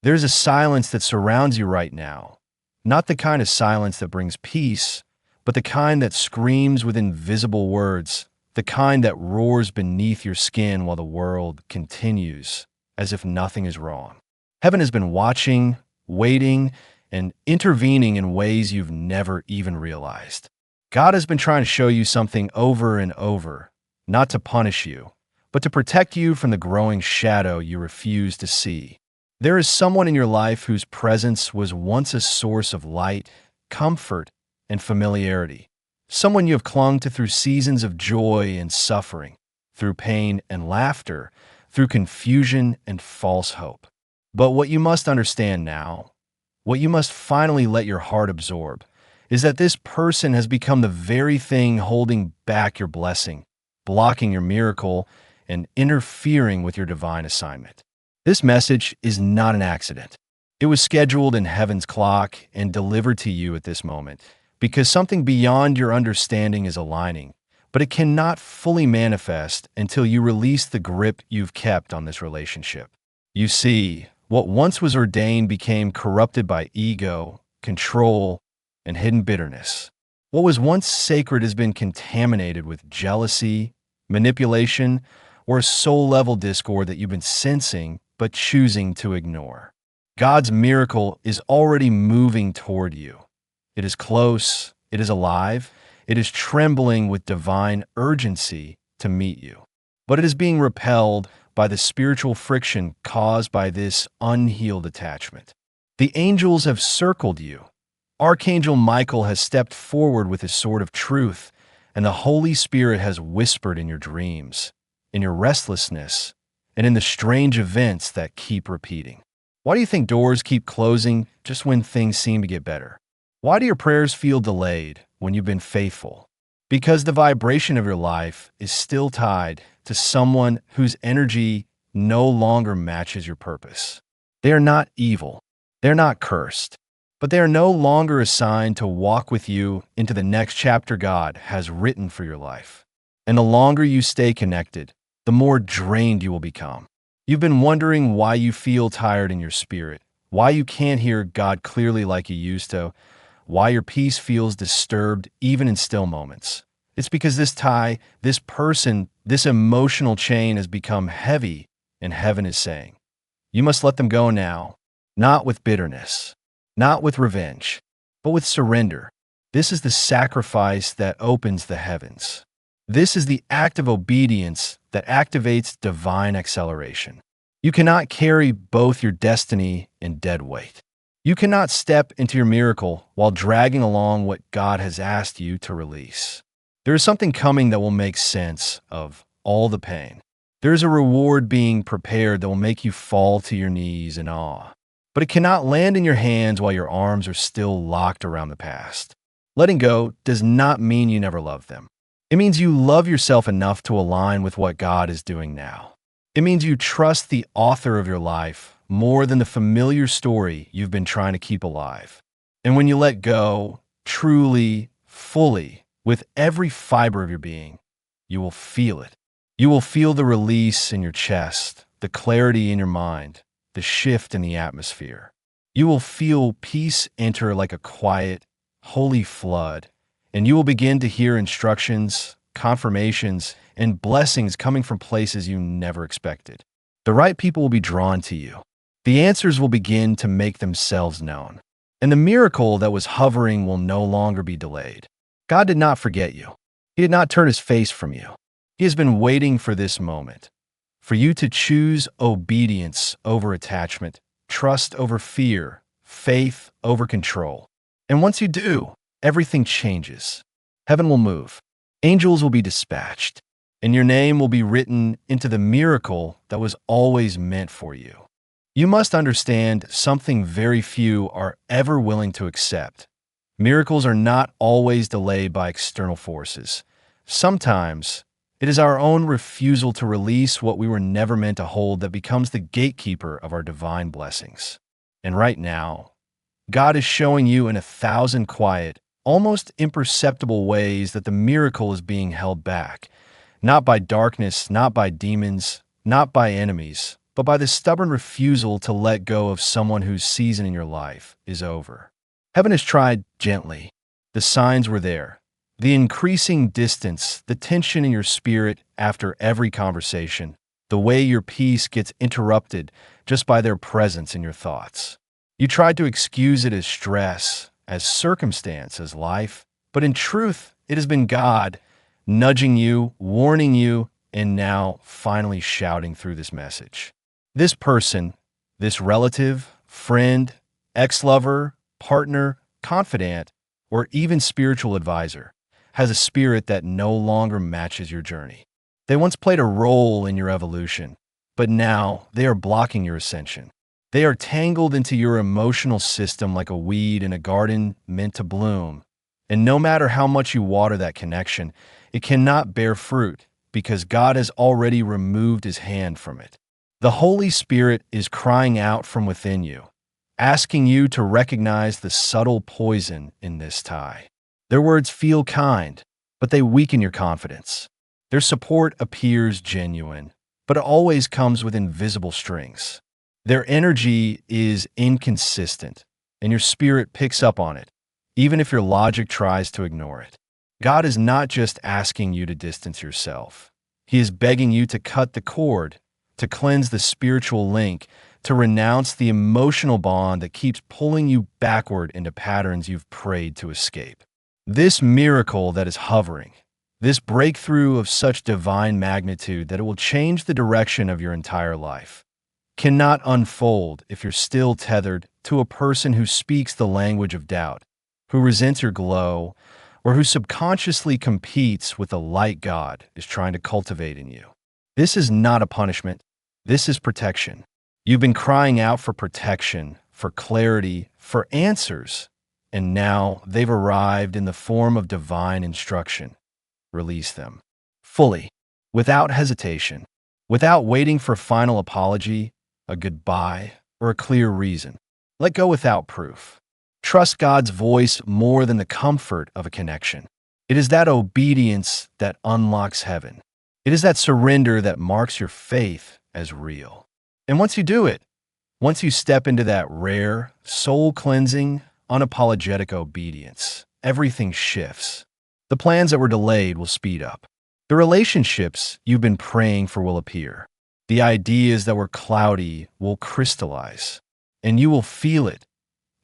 There's a silence that surrounds you right now. Not the kind of silence that brings peace, but the kind that screams with invisible words, the kind that roars beneath your skin while the world continues as if nothing is wrong. Heaven has been watching, waiting, and intervening in ways you've never even realized. God has been trying to show you something over and over, not to punish you, but to protect you from the growing shadow you refuse to see. There is someone in your life whose presence was once a source of light, comfort, and familiarity. Someone you have clung to through seasons of joy and suffering, through pain and laughter, through confusion and false hope. But what you must understand now, what you must finally let your heart absorb, is that this person has become the very thing holding back your blessing, blocking your miracle, and interfering with your divine assignment. This message is not an accident. It was scheduled in heaven's clock and delivered to you at this moment, because something beyond your understanding is aligning, but it cannot fully manifest until you release the grip you've kept on this relationship. You see, what once was ordained became corrupted by ego, control, and hidden bitterness. What was once sacred has been contaminated with jealousy, manipulation, or a soul-level discord that you've been sensing but choosing to ignore. God's miracle is already moving toward you. It is close, it is alive, it is trembling with divine urgency to meet you. But it is being repelled by the spiritual friction caused by this unhealed attachment. The angels have circled you. Archangel Michael has stepped forward with his sword of truth, and the Holy Spirit has whispered in your dreams, in your restlessness, and in the strange events that keep repeating. Why do you think doors keep closing just when things seem to get better? Why do your prayers feel delayed when you've been faithful? Because the vibration of your life is still tied to someone whose energy no longer matches your purpose. They are not evil. They're not cursed. But they are no longer assigned to walk with you into the next chapter God has written for your life. And the longer you stay connected, the more drained you will become. You've been wondering why you feel tired in your spirit, why you can't hear God clearly like you used to, why your peace feels disturbed even in still moments. It's because this tie, this person, this emotional chain has become heavy, and heaven is saying, you must let them go now, not with bitterness, not with revenge, but with surrender. This is the sacrifice that opens the heavens. This is the act of obedience that activates divine acceleration. You cannot carry both your destiny and dead weight. You cannot step into your miracle while dragging along what God has asked you to release. There is something coming that will make sense of all the pain. There is a reward being prepared that will make you fall to your knees in awe. But it cannot land in your hands while your arms are still locked around the past. Letting go does not mean you never love them. It means you love yourself enough to align with what God is doing now. It means you trust the author of your life more than the familiar story you've been trying to keep alive. And when you let go, truly, fully, with every fiber of your being, you will feel it. You will feel the release in your chest, the clarity in your mind, the shift in the atmosphere. You will feel peace enter like a quiet, holy flood, and you will begin to hear instructions, confirmations, and blessings coming from places you never expected. The right people will be drawn to you. The answers will begin to make themselves known. And the miracle that was hovering will no longer be delayed. God did not forget you. He did not turn his face from you. He has been waiting for this moment, for you to choose obedience over attachment, trust over fear, faith over control. And once you do, everything changes. Heaven will move. Angels will be dispatched. And your name will be written into the miracle that was always meant for you. You must understand something very few are ever willing to accept. Miracles are not always delayed by external forces. Sometimes, it is our own refusal to release what we were never meant to hold that becomes the gatekeeper of our divine blessings. And right now, God is showing you in 1,000 quiet, almost imperceptible ways that the miracle is being held back, not by darkness, not by demons, not by enemies, but by the stubborn refusal to let go of someone whose season in your life is over. Heaven has tried gently. The signs were there. The increasing distance, the tension in your spirit after every conversation, the way your peace gets interrupted just by their presence in your thoughts. You tried to excuse it as stress, as circumstance, as life, but in truth, it has been God nudging you, warning you, and now finally shouting through this message. This person, this relative, friend, ex-lover, partner, confidant, or even spiritual advisor, has a spirit that no longer matches your journey. They once played a role in your evolution, but now they are blocking your ascension. They are tangled into your emotional system like a weed in a garden meant to bloom. And no matter how much you water that connection, it cannot bear fruit because God has already removed his hand from it. The Holy Spirit is crying out from within you, asking you to recognize the subtle poison in this tie. Their words feel kind, but they weaken your confidence. Their support appears genuine, but it always comes with invisible strings. Their energy is inconsistent, and your spirit picks up on it, even if your logic tries to ignore it. God is not just asking you to distance yourself. He is begging you to cut the cord, to cleanse the spiritual link, to renounce the emotional bond that keeps pulling you backward into patterns you've prayed to escape. This miracle that is hovering, this breakthrough of such divine magnitude that it will change the direction of your entire life, cannot unfold if you're still tethered to a person who speaks the language of doubt, who resents your glow, or who subconsciously competes with the light God is trying to cultivate in you. This is not a punishment. This is protection. You've been crying out for protection, for clarity, for answers, and now they've arrived in the form of divine instruction. Release them fully, without hesitation, without waiting for final apology, a goodbye, or a clear reason. Let go without proof. Trust God's voice more than the comfort of a connection. It is that obedience that unlocks heaven. It is that surrender that marks your faith as real. And once you do it, once you step into that rare, soul-cleansing, unapologetic obedience, everything shifts. The plans that were delayed will speed up. The relationships you've been praying for will appear. The ideas that were cloudy will crystallize. And you will feel it.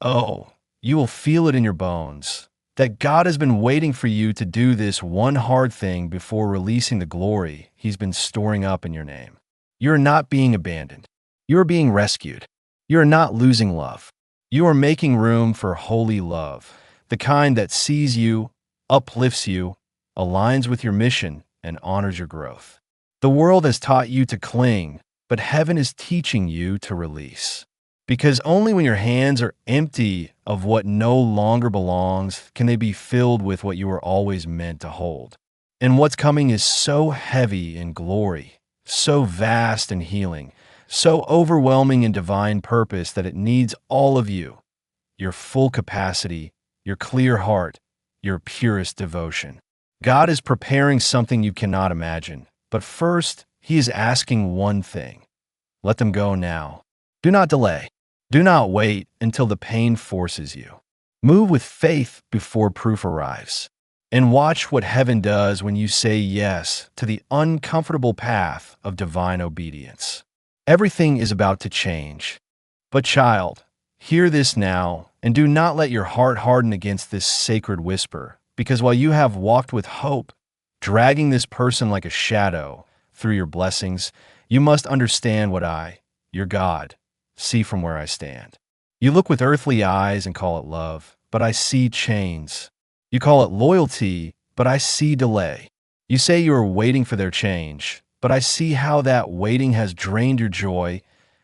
Oh, you will feel it in your bones. That God has been waiting for you to do this one hard thing before releasing the glory he's been storing up in your name. You are not being abandoned. You are being rescued. You are not losing love. You are making room for holy love, the kind that sees you, uplifts you, aligns with your mission, and honors your growth. The world has taught you to cling, but heaven is teaching you to release. Because only when your hands are empty of what no longer belongs can they be filled with what you were always meant to hold. And what's coming is so heavy in glory, so vast in healing, so overwhelming in divine purpose that it needs all of you, your full capacity, your clear heart, your purest devotion. God is preparing something you cannot imagine, but first, he is asking one thing. Let them go now. Do not delay. Do not wait until the pain forces you. Move with faith before proof arrives. And watch what heaven does when you say yes to the uncomfortable path of divine obedience. Everything is about to change. But child, hear this now, and do not let your heart harden against this sacred whisper, because while you have walked with hope, dragging this person like a shadow through your blessings, you must understand what I, your God, see from where I stand. You look with earthly eyes and call it love, but I see chains. You call it loyalty, but I see delay. You say you are waiting for their change, but I see how that waiting has drained your joy,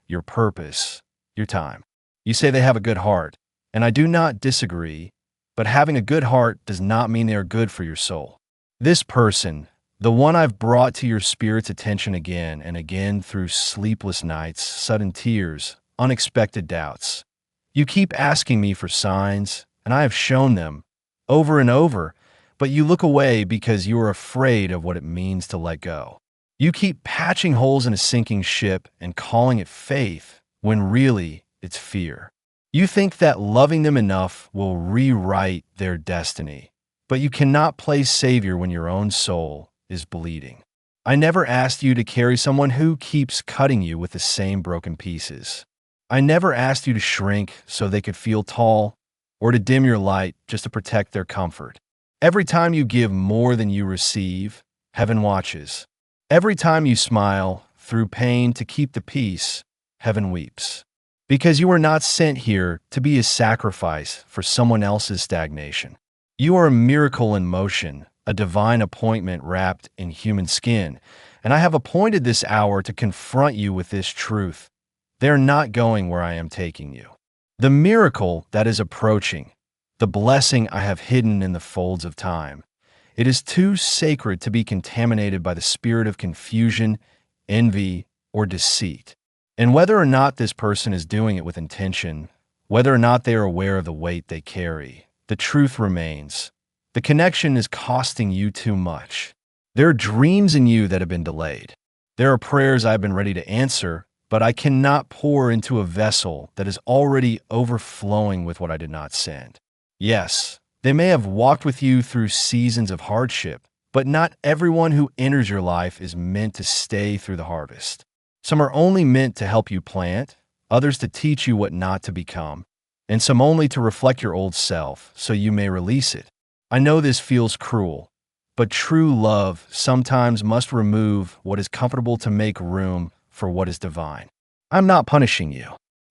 your purpose, your time. You say they have a good heart, and I do not disagree, but having a good heart does not mean they are good for your soul. This person, the one I've brought to your spirit's attention again and again through sleepless nights, sudden tears, unexpected doubts. You keep asking me for signs, and I have shown them over and over, but you look away because you are afraid of what it means to let go. You keep patching holes in a sinking ship and calling it faith when really it's fear. You think that loving them enough will rewrite their destiny, but you cannot play savior when your own soul is bleeding. I never asked you to carry someone who keeps cutting you with the same broken pieces. I never asked you to shrink so they could feel tall or to dim your light just to protect their comfort. Every time you give more than you receive, heaven watches. Every time you smile through pain to keep the peace, heaven weeps. Because you are not sent here to be a sacrifice for someone else's stagnation. You are a miracle in motion, a divine appointment wrapped in human skin, and I have appointed this hour to confront you with this truth. They're not going where I am taking you. The miracle that is approaching, the blessing I have hidden in the folds of time, it is too sacred to be contaminated by the spirit of confusion, envy, or deceit. And whether or not this person is doing it with intention, whether or not they are aware of the weight they carry, the truth remains. The connection is costing you too much. There are dreams in you that have been delayed. There are prayers I've been ready to answer, but I cannot pour into a vessel that is already overflowing with what I did not send. Yes, they may have walked with you through seasons of hardship, but not everyone who enters your life is meant to stay through the harvest. Some are only meant to help you plant, others to teach you what not to become, and some only to reflect your old self so you may release it. I know this feels cruel, but true love sometimes must remove what is comfortable to make room for what is divine. I'm not punishing you.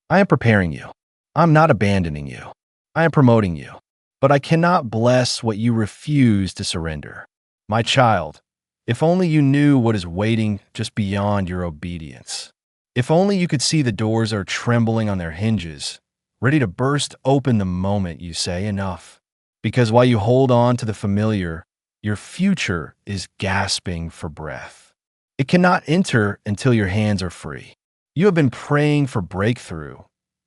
I am preparing you. I'm not abandoning you. I am promoting you. But I cannot bless what you refuse to surrender. My child, if only you knew what is waiting just beyond your obedience. If only you could see the doors are trembling on their hinges, ready to burst open the moment you say enough. Because while you hold on to the familiar, your future is gasping for breath. It cannot enter until your hands are free. You have been praying for breakthrough,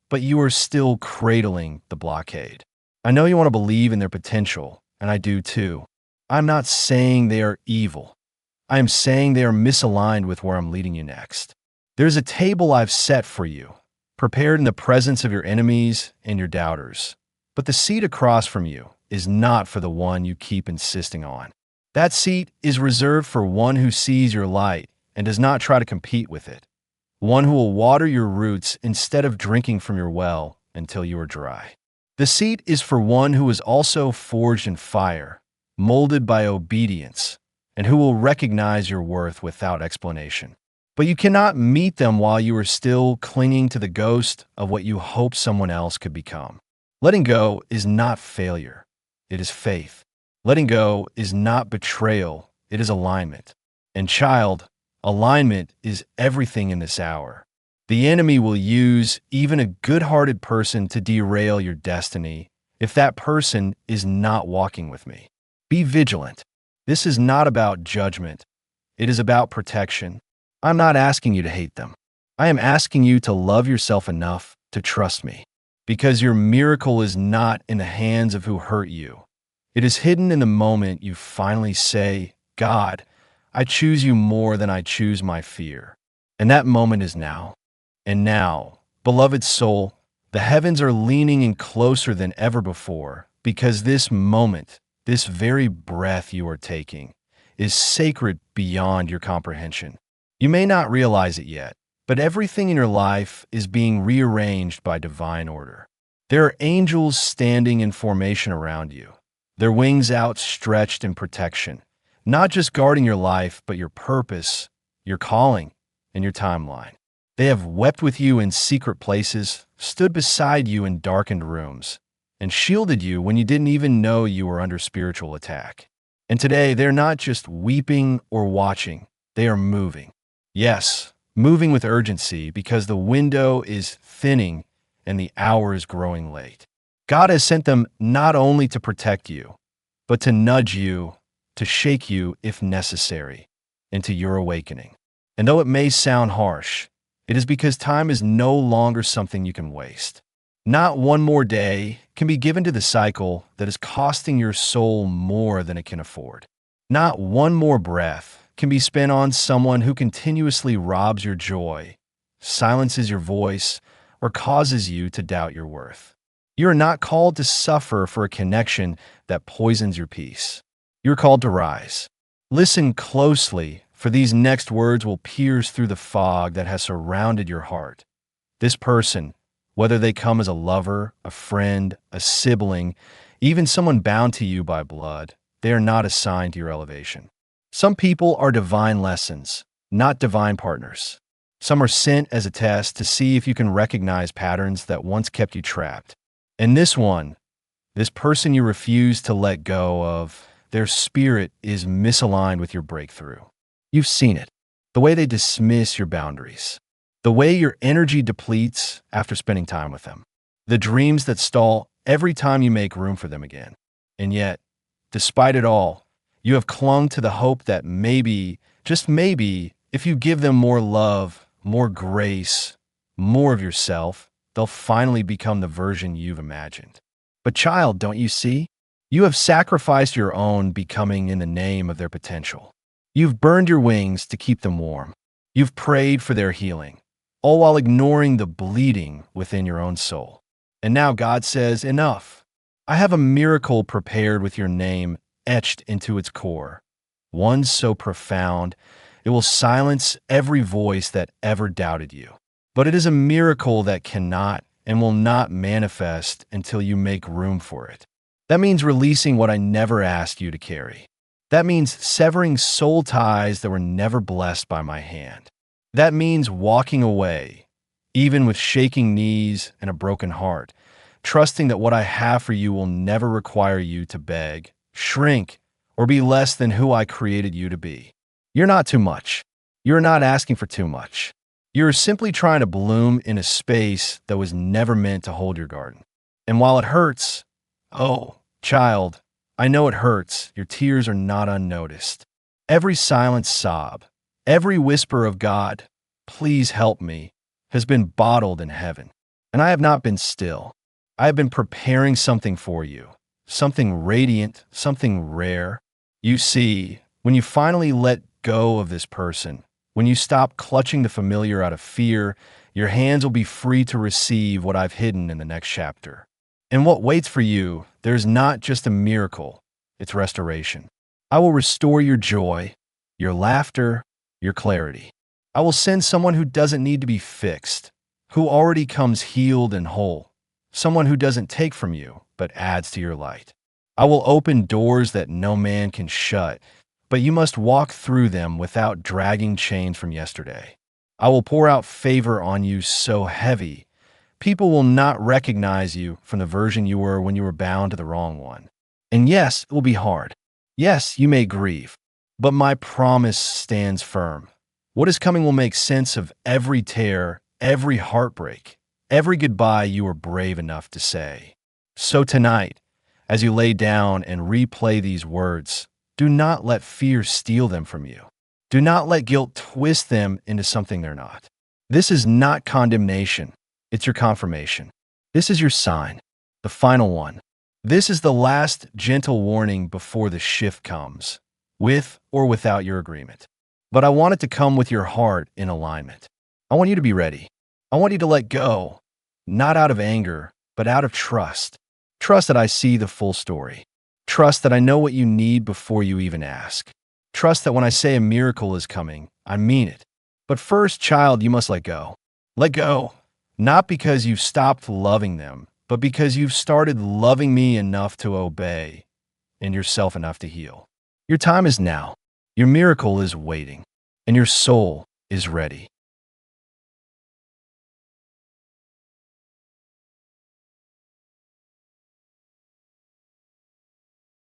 but you are still cradling the blockade. I know you want to believe in their potential, and I do too. I'm not saying they are evil. I am saying they are misaligned with where I'm leading you next. There's a table I've set for you, prepared in the presence of your enemies and your doubters. But the seat across from you is not for the one you keep insisting on. That seat is reserved for one who sees your light and does not try to compete with it. One who will water your roots instead of drinking from your well until you are dry. The seat is for one who is also forged in fire, molded by obedience, and who will recognize your worth without explanation. But you cannot meet them while you are still clinging to the ghost of what you hope someone else could become. Letting go is not failure. It is faith. Letting go is not betrayal. It is alignment. And child, alignment is everything in this hour. The enemy will use even a good-hearted person to derail your destiny if that person is not walking with me. Be vigilant. This is not about judgment. It is about protection. I'm not asking you to hate them. I am asking you to love yourself enough to trust me. Because your miracle is not in the hands of who hurt you. It is hidden in the moment you finally say, God, I choose you more than I choose my fear. And that moment is now. And now, beloved soul, the heavens are leaning in closer than ever before because this moment, this very breath you are taking, is sacred beyond your comprehension. You may not realize it yet, but everything in your life is being rearranged by divine order. There are angels standing in formation around you, their wings outstretched in protection, not just guarding your life, but your purpose, your calling, and your timeline. They have wept with you in secret places, stood beside you in darkened rooms, and shielded you when you didn't even know you were under spiritual attack. And today, they're not just weeping or watching, they are moving. Yes, moving with urgency because the window is thinning and the hour is growing late. God has sent them not only to protect you, but to nudge you, to shake you if necessary, into your awakening. And though it may sound harsh, it is because time is no longer something you can waste. Not one more day can be given to the cycle that is costing your soul more than it can afford. Not one more breath can be spent on someone who continuously robs your joy, silences your voice, or causes you to doubt your worth. You are not called to suffer for a connection that poisons your peace. You're called to rise. Listen closely, for these next words will pierce through the fog that has surrounded your heart. This person, whether they come as a lover, a friend, a sibling, even someone bound to you by blood, they are not assigned to your elevation. Some people are divine lessons, not divine partners. Some are sent as a test to see if you can recognize patterns that once kept you trapped. And this person you refuse to let go of, their spirit is misaligned with your breakthrough. You've seen it. The way they dismiss your boundaries. The way your energy depletes after spending time with them. The dreams that stall every time you make room for them again. And yet, despite it all, you have clung to the hope that maybe, just maybe, if you give them more love, more grace, more of yourself, they'll finally become the version you've imagined. But child, don't you see? You have sacrificed your own becoming in the name of their potential. You've burned your wings to keep them warm. You've prayed for their healing, all while ignoring the bleeding within your own soul. And now God says, enough. I have a miracle prepared with your name etched into its core. One so profound, it will silence every voice that ever doubted you. But it is a miracle that cannot and will not manifest until you make room for it. That means releasing what I never asked you to carry. That means severing soul ties that were never blessed by my hand. That means walking away, even with shaking knees and a broken heart, trusting that what I have for you will never require you to beg, shrink, or be less than who I created you to be. You're not too much. You're not asking for too much. You're simply trying to bloom in a space that was never meant to hold your garden. And while it hurts, oh, child, I know it hurts. Your tears are not unnoticed. Every silent sob, every whisper of God, please help me, has been bottled in heaven. And I have not been still. I have been preparing something for you, something radiant, something rare. You see, when you finally let go of this person, when you stop clutching the familiar out of fear, your hands will be free to receive what I've hidden in the next chapter. And what waits for you, there's not just a miracle, it's restoration. I will restore your joy, your laughter, your clarity. I will send someone who doesn't need to be fixed, who already comes healed and whole, someone who doesn't take from you, but adds to your light. I will open doors that no man can shut, but you must walk through them without dragging chains from yesterday. I will pour out favor on you so heavy, people will not recognize you from the version you were when you were bound to the wrong one. And yes, it will be hard. Yes, you may grieve, but my promise stands firm. What is coming will make sense of every tear, every heartbreak, every goodbye you were brave enough to say. So tonight, as you lay down and replay these words, do not let fear steal them from you. Do not let guilt twist them into something they're not. This is not condemnation. It's your confirmation. This is your sign, the final one. This is the last gentle warning before the shift comes, with or without your agreement. But I want it to come with your heart in alignment. I want you to be ready. I want you to let go, not out of anger, but out of trust. Trust that I see the full story. Trust that I know what you need before you even ask. Trust that when I say a miracle is coming, I mean it. But first, child, you must let go. Let go, not because you've stopped loving them, but because you've started loving me enough to obey and yourself enough to heal. Your time is now. Your miracle is waiting, and your soul is ready.